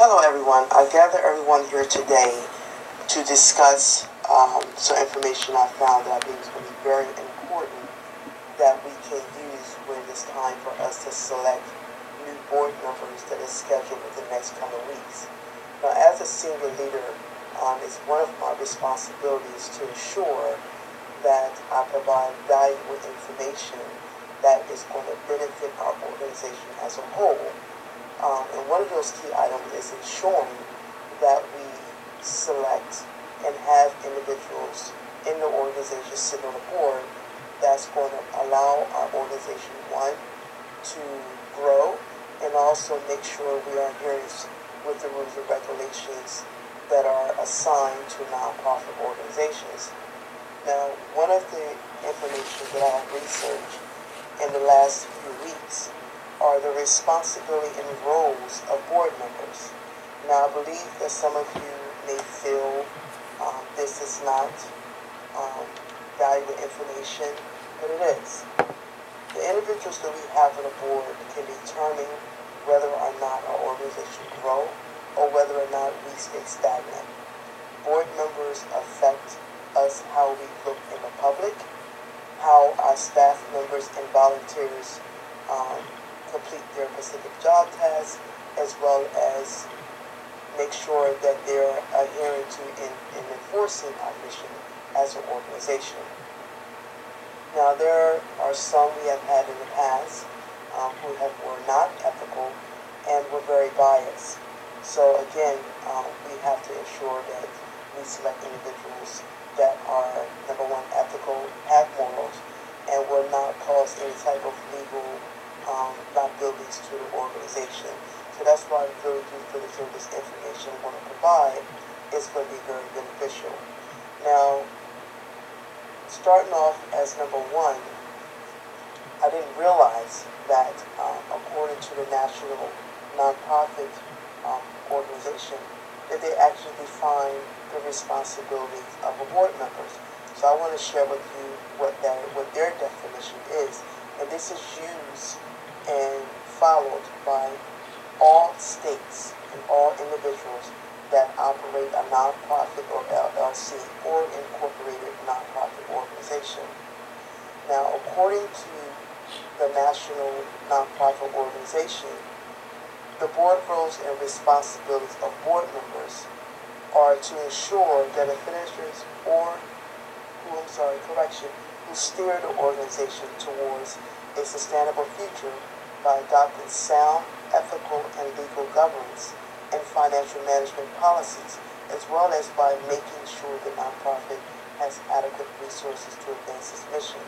Hello everyone, I gather everyone here today to discuss some information I found that I think is going to be very important that we can use when it's time for us to select new board members that is scheduled within the next coming weeks. Now, as a senior leader, it's one of my responsibilities to ensure that I provide valuable information that is going to benefit our organization as a whole. And one of those key items is ensuring that we select and have individuals in the organization sitting on the board that's going to allow our organization, one, to grow, and also make sure we are adhering with the rules and regulations that are assigned to nonprofit organizations. Now, one of the information that I have researched in the last few weeks are the responsibility and roles of board members. Now, I believe that some of you may feel this is not valuable information, but it is. The individuals that we have on the board can determine whether or not our organization grow or whether or not we stay stagnant. Board members affect us how we look in the public, how our staff members and volunteers complete their specific job tasks, as well as make sure that they're adhering to and enforcing our mission as an organization. Now, there are some we have had in the past who were not ethical and were very biased. So again, we have to ensure that we select individuals that are, number one, ethical, have morals, and will not cause any type of legal liabilities to the organization. So that's why I really do feel as though this information I'm going to provide is going to be very beneficial. Now, starting off as number one, I didn't realize that according to the National Nonprofit Organization, that they actually define the responsibilities of a board members. So I want to share with you what their definition is, and this is used and followed by all states and all individuals that operate a nonprofit or LLC or incorporated nonprofit organization. Now, according to the National Nonprofit Organization, the board roles and responsibilities of board members are to ensure that administrators who steer the organization towards a sustainable future by adopting sound, ethical, and legal governance and financial management policies, as well as by making sure the nonprofit has adequate resources to advance its mission.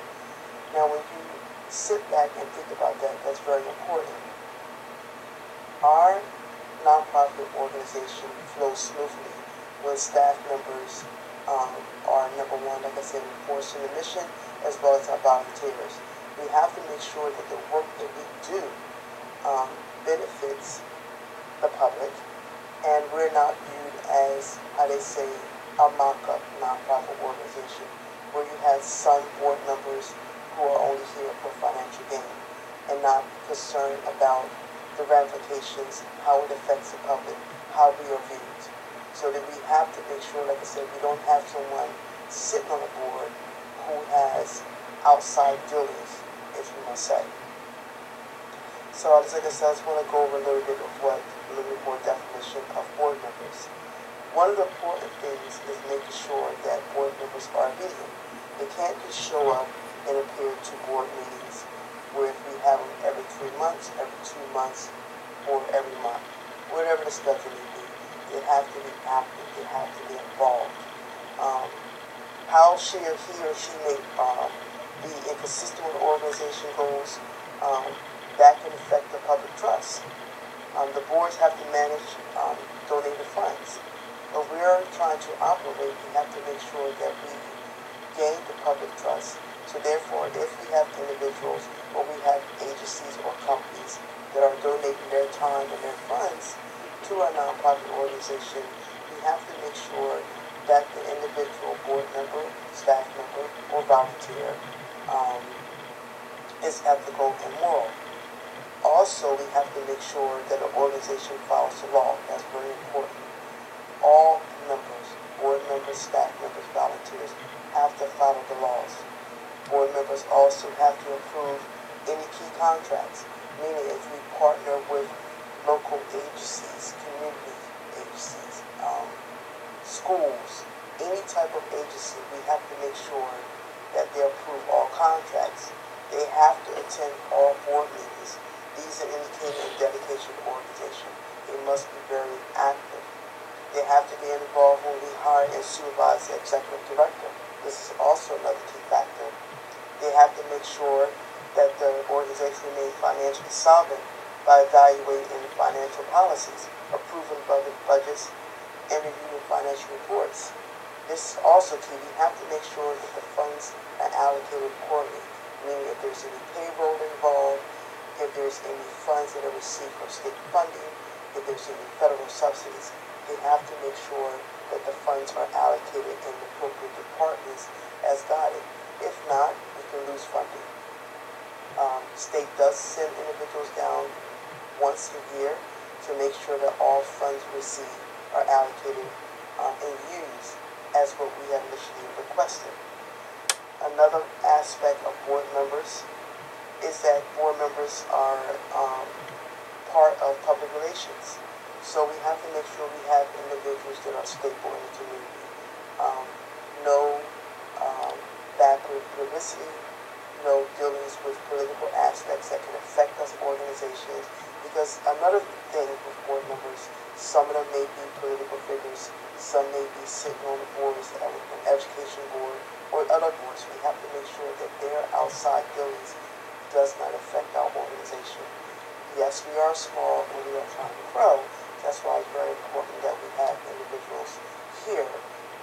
Now, when you sit back and think about that, that's very important. Our nonprofit organization flows smoothly when staff members are, number one, like I said, enforcing the mission, as well as our volunteers. We have to make sure that the work that we do benefits the public, and we're not viewed as, how they say, a mock-up nonprofit organization where you have some board members who are only here for financial gain and not concerned about the ramifications, how it affects the public, how we are viewed. So that we have to make sure, like I said, we don't have someone sitting on the board who has outside dealings, if you must say. So, like I said, I just want to go over a little bit more definition of board members. One of the important things is making sure that board members are obedient. They can't just show up and appear to board meetings where if we have them every 3 months, every 2 months, or every month, whatever the schedule may be. They have to be active. They have to be involved. How he or she may be inconsistent with the organization goals, that can affect the public trust. The boards have to manage donated funds. But we are trying to operate, we have to make sure that we gain the public trust. So therefore, if we have individuals or we have agencies or companies that are donating their time and their funds to a nonprofit organization, we have to make sure that the individual board member, staff member, or volunteer is ethical and moral. Also, we have to make sure that the organization follows the law. That's very important. All members, board members, staff members, volunteers, have to follow the laws. Board members also have to approve any key contracts, meaning if we partner with local agencies, community agencies, schools, any type of agency, we have to make sure that they approve all contracts. They have to attend all board meetings. These are indicating a dedication to the organization. They must be very active. They have to be involved when we hire and supervise the executive director. This is also another key factor. They have to make sure that the organization remains financially solvent by evaluating financial policies, approving budgets, and reviewing financial reports. This is also key. We have to make sure that the funds are allocated accordingly, meaning if there's any payroll involved, if there's any funds that are received from state funding, if there's any federal subsidies, they have to make sure that the funds are allocated in the appropriate departments as guided. If not, we can lose funding. State does send individuals down once a year to make sure that all funds received are allocated and used as what we have initially requested. Another aspect of board members is that board members are part of public relations. So we have to make sure we have individuals that are stable in the community. No bad publicity, no dealings with political aspects that can affect us organizations. Because another thing with board members, some of them may be political figures, some may be sitting on the boards, an education board, or other boards. We have to make sure that their outside dealings does not affect our organization. Yes, we are small and we are trying to grow. That's why it's very important that we have individuals here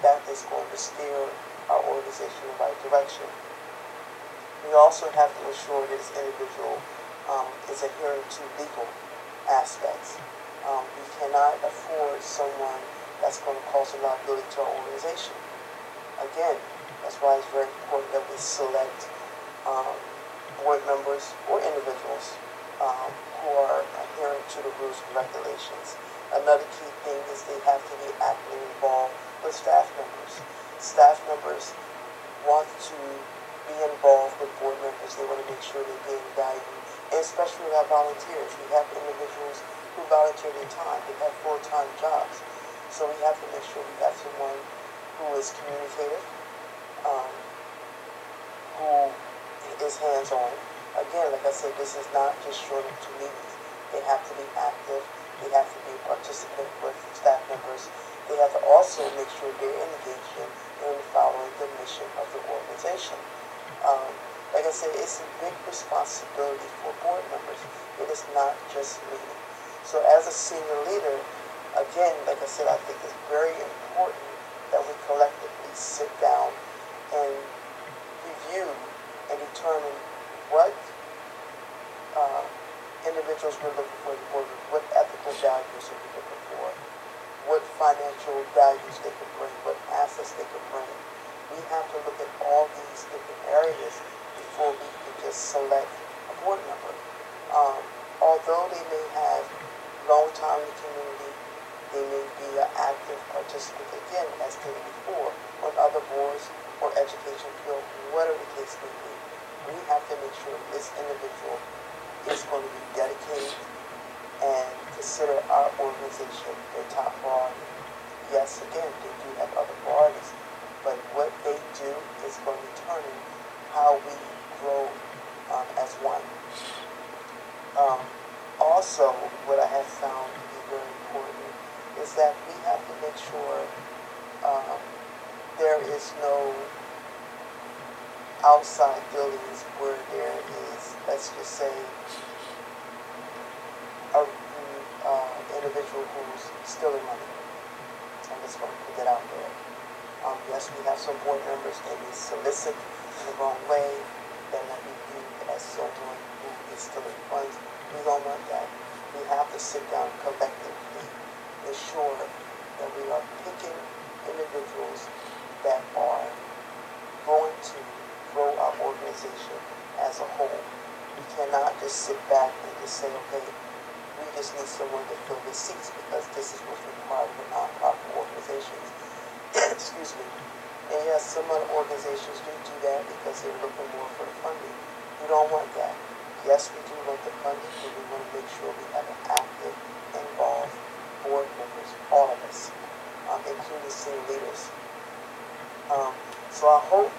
that is going to steer our organization in the right direction. We also have to ensure that this individual is adhering to legal aspects. We cannot afford someone that's going to cause a liability to our organization. Again, that's why it's very important that we select board members or individuals who are adhering to the rules and regulations. Another key thing is they have to be actively involved with staff members. Staff members want to be involved with board members. They want to make sure they gain value, and especially with our volunteers. We have individuals who volunteer their time. They have full-time jobs. So we have to make sure we have someone who is communicative, who is hands-on. Again, like I said, this is not just short of 2 meetings. They have to be active. They have to be a participant with staff members. They have to also make sure they're engaged in following the mission of the organization. Like I said, it's a big responsibility for board members. It is not just me. So as a senior leader, again, like I said, I think it's very important that we collectively sit down and review and determine what individuals we're looking for, what ethical values are we looking for, what financial values they can bring, what assets they can bring. We have to look at all these different areas before we can just select a board member. Although they may have long time in the community, they may be an active participant, again, as stated before, on other boards or education field, whatever the case may be. We have to make sure this individual is going to be dedicated and consider our organization their top priority. Yes, again, they do have other priorities, but what they do is going to determine how we grow as one. Also, what I have found to be very important is that we have to make sure there is no outside dealings where there is, let's just say, a individual who's stealing money. I'm just going to put that out there. Yes, we have some board members that may solicit in the wrong way, that might be viewed as someone who is stealing funds. We don't want that. We have to sit down collectively, ensure that we are picking individuals that are going to grow our organization as a whole. We cannot just sit back and just say, need someone to fill the seats because this is what's required for nonprofit organizations. Excuse me. And yes, some other organizations do that because they're looking more for the funding. We don't want that. Yes, we do want the funding, but we want to make sure we have an active, involved board members, all of us, including senior leaders. So I hope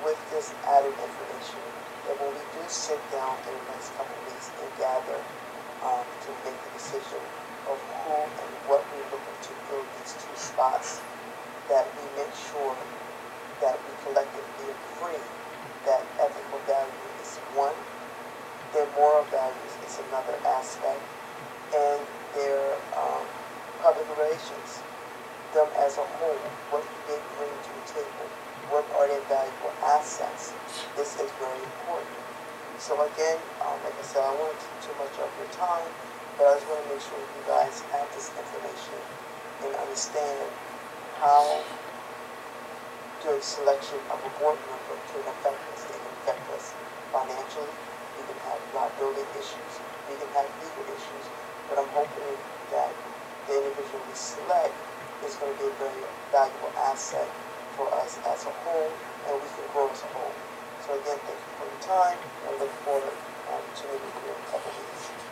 with this added information that when we do sit down in the next couple of weeks and gather to make the decision of who and what we're looking to fill these 2 spots, that we make sure that we collectively agree that ethical value is one, their moral values is another aspect, and their public relations, them as a whole, what do they bring to the table, what are their valuable assets. This is very important. So again, like I said, I don't want to keep too much of your time, but I just want to make sure you guys have this information and understand how the selection of a board member can affect us. It can affect us financially. We can have liability issues. We can have legal issues. But I'm hoping that the individual we select is going to be a very valuable asset for us as a whole, and we can grow as a whole. So again, thank you for your time, and look forward to meeting you in a couple of weeks.